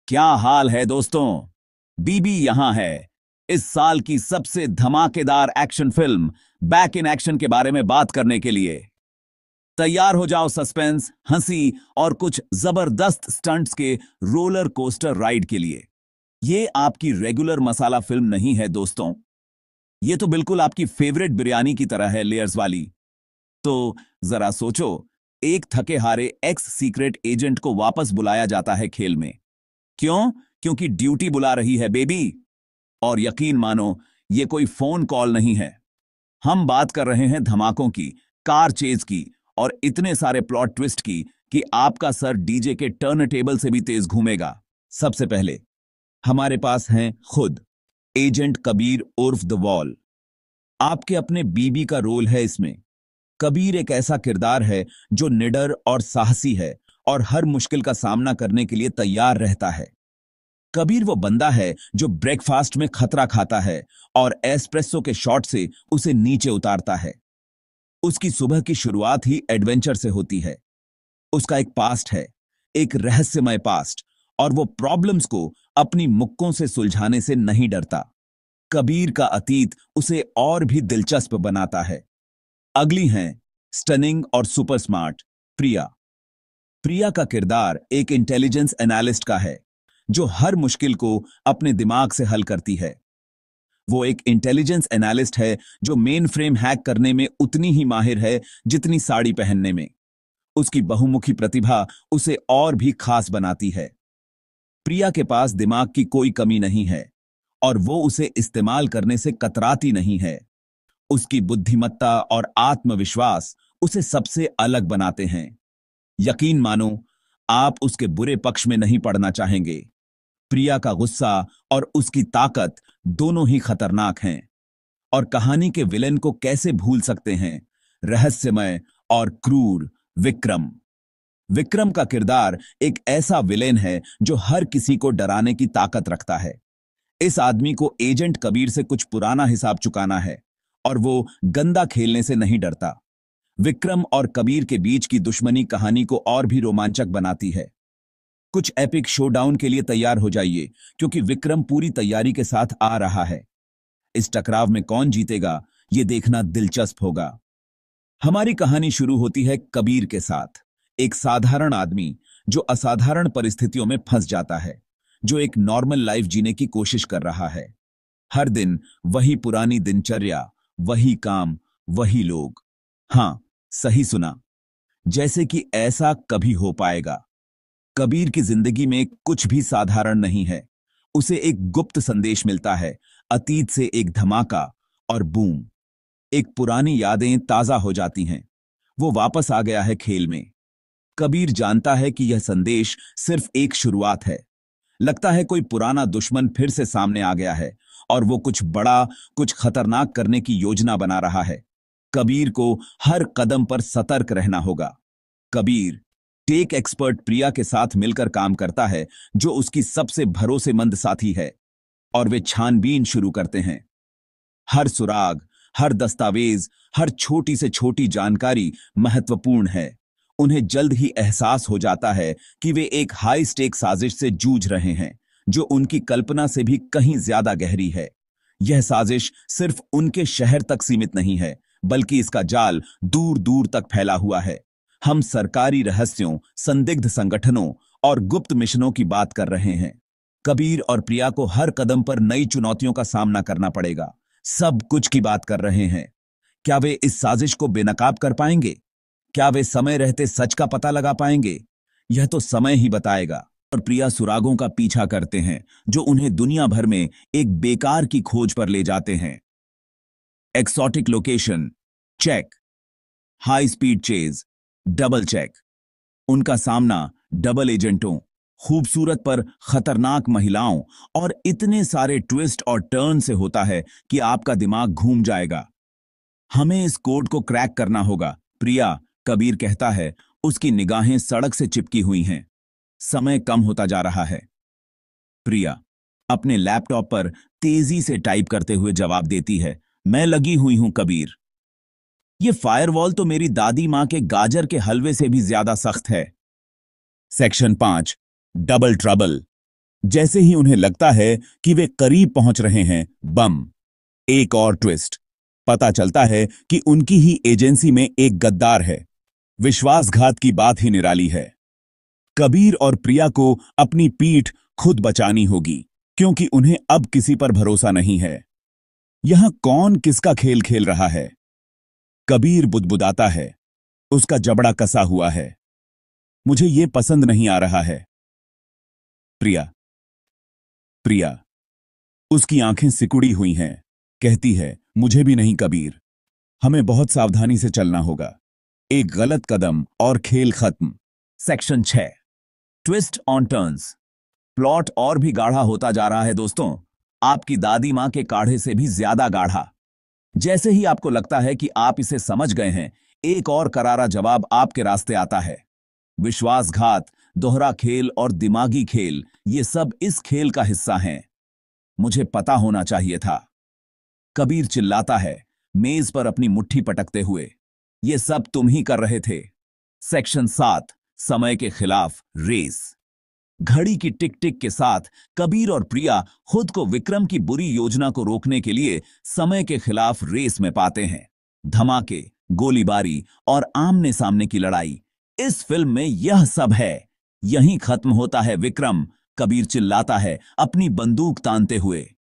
क्या हाल है दोस्तों। बीबी यहां है इस साल की सबसे धमाकेदार action film back in action के बारे में बात करने के लिए। तैयार हो जाओ सस्पेंस, हंसी और कुछ जबरदस्त स्टंट्स के रोलर कोस्टर राइड के लिए। ये आपकी रेगुलर मसाला फिल्म नहीं है दोस्तों। ये तो बिल्कुल आपकी फेवरेट बिरयानी की तरह है, लेयर्स वाली। तो जरा सोचो, एक थके हारे एक्स सीक्रेट एजेंट को वापस बुलाया जाता है खेल में। क्यों? क्योंकि ड्यूटी बुला रही है बेबी। और यकीन मानो, ये कोई फोन कॉल नहीं है। हम बात कर रहे हैं धमाकों की, कार चेज की और इतने सारे प्लॉट ट्विस्ट की कि आपका सर डीजे के टर्न टेबल से भी तेज घूमेगा। सबसे पहले हमारे पास हैं खुद एजेंट कबीर उर्फ द वॉल। आपके अपने बीबी का रोल है इसमें। कबीर एक ऐसा किरदार है जो निडर और साहसी है और हर मुश्किल का सामना करने के लिए तैयार रहता है। कबीर वो बंदा है जो ब्रेकफास्ट में खतरा खाता है और एस्प्रेसो के शॉट से उसे नीचे उतारता है। उसकी सुबह की शुरुआत ही एडवेंचर से होती है। उसका एक पास्ट है, एक रहस्यमय पास्ट, और वो प्रॉब्लम्स को अपनी मुक्कों से सुलझाने से नहीं डरता। कबीर का अतीत उसे और भी दिलचस्प बनाता है। अगली हैं स्टनिंग और सुपर स्मार्ट प्रिया। प्रिया का किरदार एक इंटेलिजेंस एनालिस्ट का है जो हर मुश्किल को अपने दिमाग से हल करती है। वो एक इंटेलिजेंस एनालिस्ट है जो मेन फ्रेम हैक करने में उतनी ही माहिर है जितनी साड़ी पहनने में। उसकी बहुमुखी प्रतिभा उसे और भी खास बनाती है। प्रिया के पास दिमाग की कोई कमी नहीं है और वो उसे इस्तेमाल करने से कतराती नहीं है। उसकी बुद्धिमत्ता और आत्मविश्वास उसे सबसे अलग बनाते हैं। यकीन मानो, आप उसके बुरे पक्ष में नहीं पड़ना चाहेंगे। प्रिया का गुस्सा और उसकी ताकत दोनों ही खतरनाक हैं। और कहानी के विलेन को कैसे भूल सकते हैं, रहस्यमय और क्रूर विक्रम। विक्रम का किरदार एक ऐसा विलेन है जो हर किसी को डराने की ताकत रखता है। इस आदमी को एजेंट कबीर से कुछ पुराना हिसाब चुकाना है और वो गंदा खेलने से नहीं डरता। विक्रम और कबीर के बीच की दुश्मनी कहानी को और भी रोमांचक बनाती है। कुछ एपिक शोडाउन के लिए तैयार हो जाइए, क्योंकि विक्रम पूरी तैयारी के साथ आ रहा है। इस टकराव में कौन जीतेगा, यह देखना दिलचस्प होगा। हमारी कहानी शुरू होती है कबीर के साथ, एक साधारण आदमी जो असाधारण परिस्थितियों में फंस जाता है, जो एक नॉर्मल लाइफ जीने की कोशिश कर रहा है। हर दिन वही पुरानी दिनचर्या, वही काम, वही लोग। हां, सही सुना, जैसे कि ऐसा कभी हो पाएगा। कबीर की जिंदगी में कुछ भी साधारण नहीं है। उसे एक गुप्त संदेश मिलता है, अतीत से एक धमाका, और बूम, एक पुरानी यादें ताजा हो जाती हैं। वो वापस आ गया है खेल में। कबीर जानता है कि यह संदेश सिर्फ एक शुरुआत है। लगता है कोई पुराना दुश्मन फिर से सामने आ गया है और वो कुछ बड़ा, कुछ खतरनाक करने की योजना बना रहा है। कबीर को हर कदम पर सतर्क रहना होगा। कबीर टेक एक्सपर्ट प्रिया के साथ मिलकर काम करता है, जो उसकी सबसे भरोसेमंद साथी है, और वे छानबीन शुरू करते हैं। हर सुराग, हर दस्तावेज, हर छोटी से छोटी जानकारी महत्वपूर्ण है। उन्हें जल्द ही एहसास हो जाता है कि वे एक हाई स्टेक साजिश से जूझ रहे हैं, जो उनकी कल्पना से भी कहीं ज्यादा गहरी है। यह साजिश सिर्फ उनके शहर तक सीमित नहीं है, बल्कि इसका जाल दूर दूर तक फैला हुआ है। हम सरकारी रहस्यों, संदिग्ध संगठनों और गुप्त मिशनों की बात कर रहे हैं। कबीर और प्रिया को हर कदम पर नई चुनौतियों का सामना करना पड़ेगा। सब कुछ की बात कर रहे हैं। क्या वे इस साजिश को बेनकाब कर पाएंगे? क्या वे समय रहते सच का पता लगा पाएंगे? यह तो समय ही बताएगा। और प्रिया सुरागों का पीछा करते हैं जो उन्हें दुनिया भर में एक बेकार की खोज पर ले जाते हैं। Exotic location check, high speed chase double check. उनका सामना डबल एजेंटों, खूबसूरत पर खतरनाक महिलाओं और इतने सारे ट्विस्ट और टर्न से होता है कि आपका दिमाग घूम जाएगा। हमें इस कोड को क्रैक करना होगा, प्रिया, कबीर कहता है। उसकी निगाहें सड़क से चिपकी हुई हैं। समय कम होता जा रहा है। प्रिया अपने लैपटॉप पर तेजी से टाइप करते हुए जवाब देती है, मैं लगी हुई हूं कबीर। ये फायरवॉल तो मेरी दादी मां के गाजर के हलवे से भी ज्यादा सख्त है। Section 5, double trouble. जैसे ही उन्हें लगता है कि वे करीब पहुंच रहे हैं, बम। एक और ट्विस्ट। पता चलता है कि उनकी ही एजेंसी में एक गद्दार है। विश्वासघात की बात ही निराली है। कबीर और प्रिया को अपनी पीठ खुद बचानी होगी, क्योंकि उन्हें अब किसी पर भरोसा नहीं है। यहां कौन किसका खेल खेल रहा है? कबीर बुदबुदाता है। उसका जबड़ा कसा हुआ है। मुझे ये पसंद नहीं आ रहा है। प्रिया, प्रिया। उसकी आंखें सिकुड़ी हुई हैं। कहती है, मुझे भी नहीं कबीर। हमें बहुत सावधानी से चलना होगा। एक गलत कदम और खेल खत्म। Section 6, twist on turns. Plot और भी गाढ़ा होता जा रहा है दोस्तों। आपकी दादी मां के काढ़े से भी ज्यादा गाढ़ा। जैसे ही आपको लगता है कि आप इसे समझ गए हैं, एक और करारा जवाब आपके रास्ते आता है। विश्वासघात, दोहरा खेल और दिमागी खेल, ये सब इस खेल का हिस्सा हैं। मुझे पता होना चाहिए था। कबीर चिल्लाता है, मेज पर अपनी मुट्ठी पटकते हुए। ये सब तुम ही कर रहे थे। सेक्शन 7, समय के खिलाफ रेस। घड़ी की टिक टिक के साथ कबीर और प्रिया खुद को विक्रम की बुरी योजना को रोकने के लिए समय के खिलाफ रेस में पाते हैं। धमाके, गोलीबारी और आमने सामने की लड़ाई, इस फिल्म में यह सब है। यहीं खत्म होता है विक्रम। कबीर चिल्लाता है, अपनी बंदूक तानते हुए।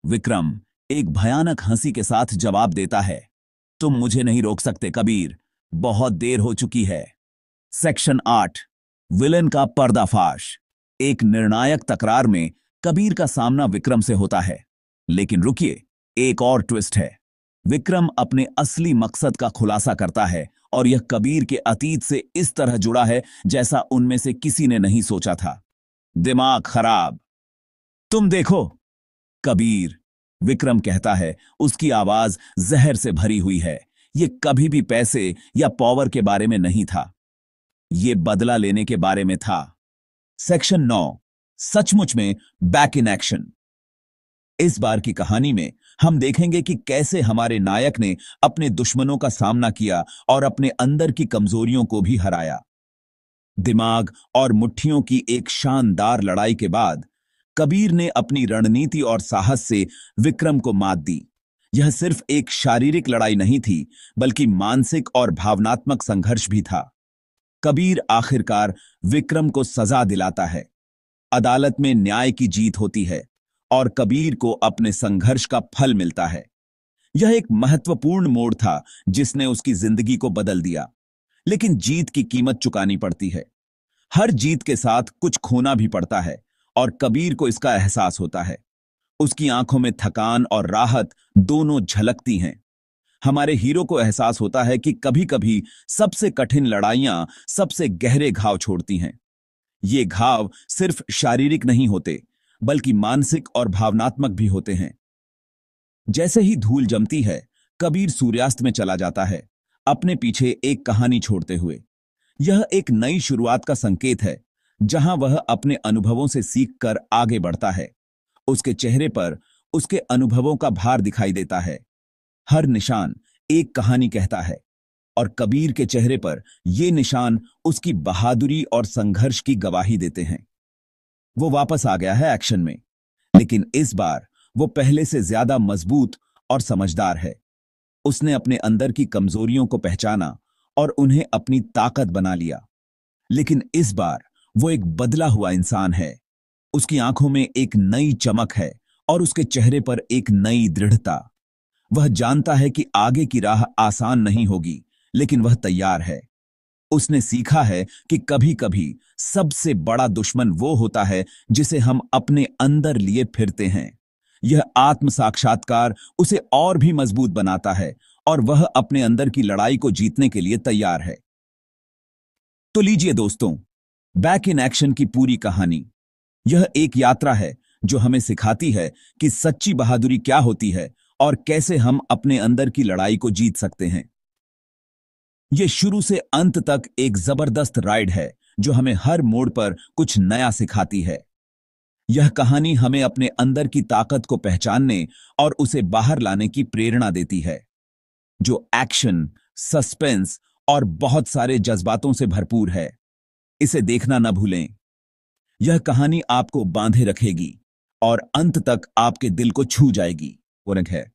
विक्रम एक भयानक हंसी के साथ जवाब देता है, तुम मुझे नहीं रोक सकते कबीर, बहुत देर हो चुकी है। सेक्शन 8, विलेन का पर्दाफाश। एक निर्णायक तकरार में कबीर का सामना विक्रम से होता है। लेकिन रुकिए, एक और ट्विस्ट है। विक्रम अपने असली मकसद का खुलासा करता है, और यह कबीर के अतीत से इस तरह जुड़ा है जैसा उनमें से किसी ने नहीं सोचा था। दिमाग खराब। तुम देखो कबीर, विक्रम कहता है। उसकी आवाज जहर से भरी हुई है। यह कभी भी पैसे या पावर के बारे में नहीं था। यह बदला लेने के बारे में था। सेक्शन 9, सचमुच में बैक इन एक्शन। इस बार की कहानी में हम देखेंगे कि कैसे हमारे नायक ने अपने दुश्मनों का सामना किया और अपने अंदर की कमजोरियों को भी हराया। दिमाग और मुट्ठियों की एक शानदार लड़ाई के बाद कबीर ने अपनी रणनीति और साहस से विक्रम को मात दी। यह सिर्फ एक शारीरिक लड़ाई नहीं थी, बल्कि मानसिक और भावनात्मक संघर्ष भी था। कबीर आखिरकार विक्रम को सजा दिलाता है। अदालत में न्याय की जीत होती है और कबीर को अपने संघर्ष का फल मिलता है। यह एक महत्वपूर्ण मोड़ था जिसने उसकी जिंदगी को बदल दिया। लेकिन जीत की कीमत चुकानी पड़ती है। हर जीत के साथ कुछ खोना भी पड़ता है, और कबीर को इसका एहसास होता है। उसकी आंखों में थकान और राहत दोनों झलकती हैं। हमारे हीरो को एहसास होता है कि कभी-कभी सबसे कठिन लड़ाइयां सबसे गहरे घाव छोड़ती हैं। ये घाव सिर्फ शारीरिक नहीं होते, बल्कि मानसिक और भावनात्मक भी होते हैं। जैसे ही धूल जमती है, कबीर सूर्यास्त में चला जाता है, अपने पीछे एक कहानी छोड़ते हुए। यह एक नई शुरुआत का संकेत है, जहां वह अपने अनुभवों से सीखकर आगे बढ़ता है। उसके चेहरे पर उसके अनुभवों का भार दिखाई देता है। हर निशान एक कहानी कहता है, और कबीर के चेहरे पर ये निशान उसकी बहादुरी और संघर्ष की गवाही देते हैं। वो वापस आ गया है एक्शन में, लेकिन इस बार वो पहले से ज्यादा मजबूत और समझदार है। उसने अपने अंदर की कमजोरियों को पहचाना और उन्हें अपनी ताकत बना लिया। लेकिन इस बार वो एक बदला हुआ इंसान है। उसकी आंखों में एक नई चमक है और उसके चेहरे पर एक नई दृढ़ता। वह जानता है कि आगे की राह आसान नहीं होगी, लेकिन वह तैयार है। उसने सीखा है कि कभी-कभी सबसे बड़ा दुश्मन वो होता है जिसे हम अपने अंदर लिए फिरते हैं। यह आत्म साक्षात्कार उसे और भी मजबूत बनाता है, और वह अपने अंदर की लड़ाई को जीतने के लिए तैयार है। तो लीजिए दोस्तों, बैक इन एक्शन की पूरी कहानी। यह एक यात्रा है जो हमें सिखाती है कि सच्ची बहादुरी क्या होती है और कैसे हम अपने अंदर की लड़ाई को जीत सकते हैं। यह शुरू से अंत तक एक जबरदस्त राइड है जो हमें हर मोड़ पर कुछ नया सिखाती है। यह कहानी हमें अपने अंदर की ताकत को पहचानने और उसे बाहर लाने की प्रेरणा देती है, जो एक्शन, सस्पेंस और बहुत सारे जज्बातों से भरपूर है। इसे देखना न भूलें। यह कहानी आपको बांधे रखेगी और अंत तक आपके दिल को छू जाएगी। वो रंग है